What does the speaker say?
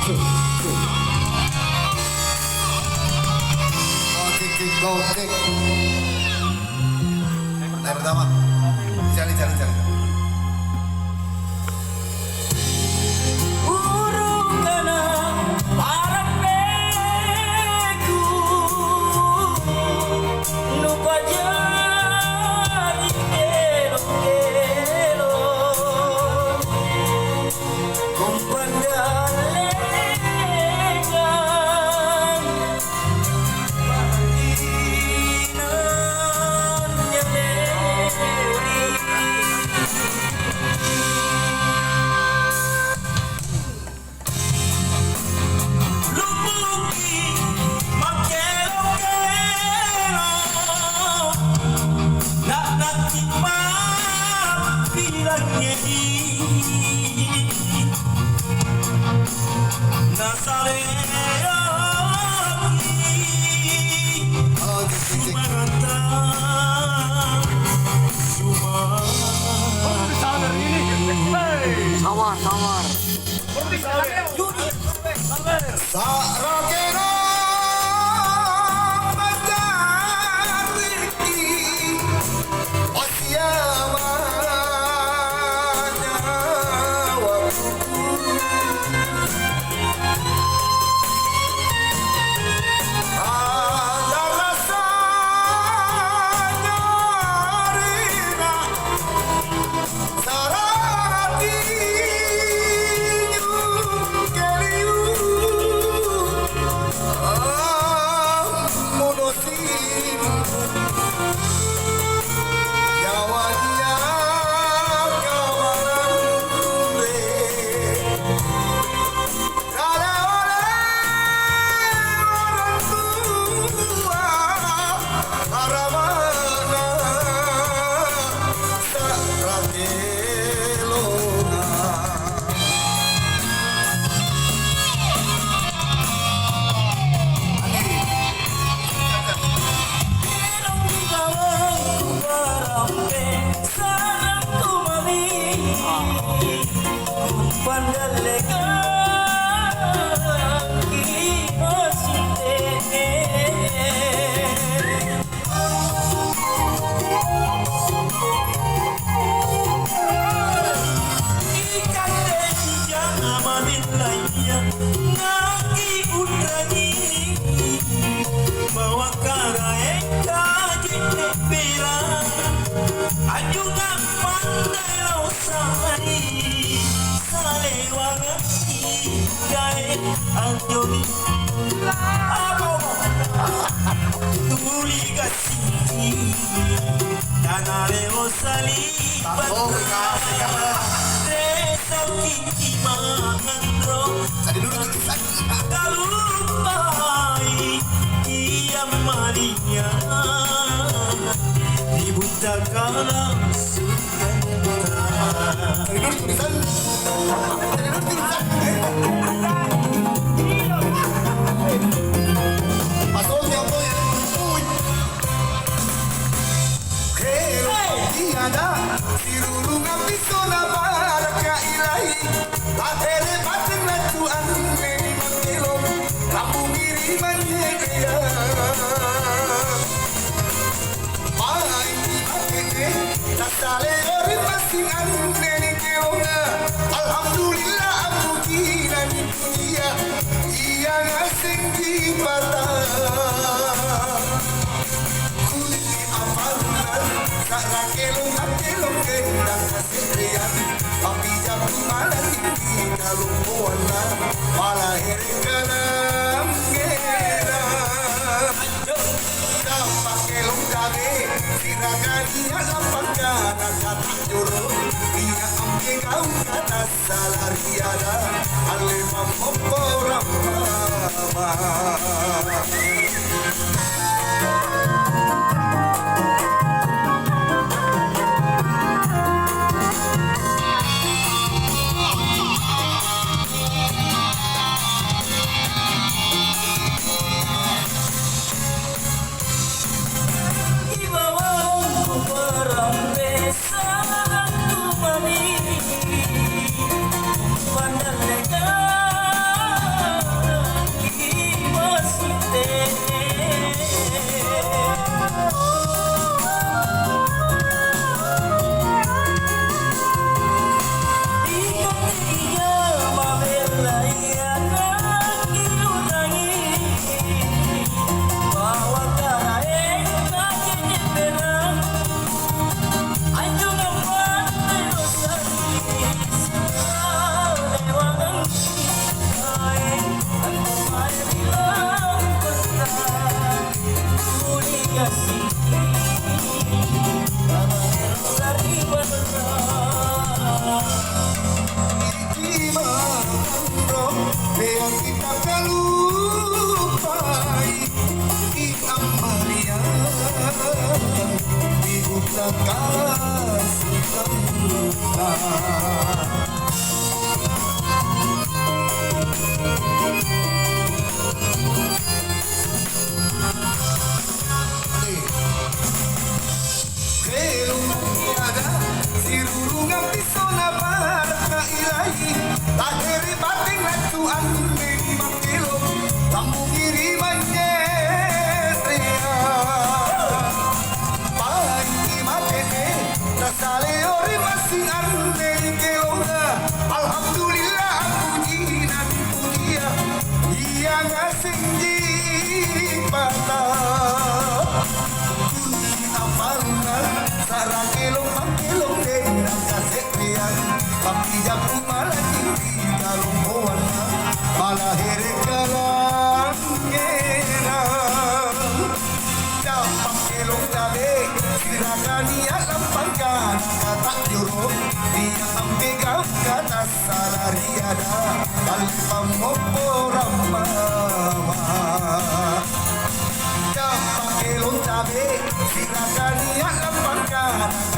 Oke. Yang pertama, cari. Sawar. Sarokero majariki osiamanya waktuku ada rasanya rina sarati Alhamdulillah aku gila di dunia ia ngasih di mata kuli amalan sarang kelong gendang keserian tapi jam malam ini kalau muana malah herekalam gera dapat kelong dage sirakan ia lapangan kata juru ia ambil kau kata salariada alema moporama Pandang Yang kita terlupai di Amalia di hutan kasih sirurungan pisona baraka ilahi lahiri bating lecuan di makilo kamu kirimannya ria paling matene rasale ori masing arne kelonga alhamdulillah pujian pujian ia ngasih jipata sarang kelong dengan kasih rian tapi jago malah tinggi kalau kawan malah herekalan ngerang dapat kelong tadi silakan ia lampangkan kata juru dia ampegang kata salariada tanpa moporam mama dapat kelong tadi silakan ia lampangkan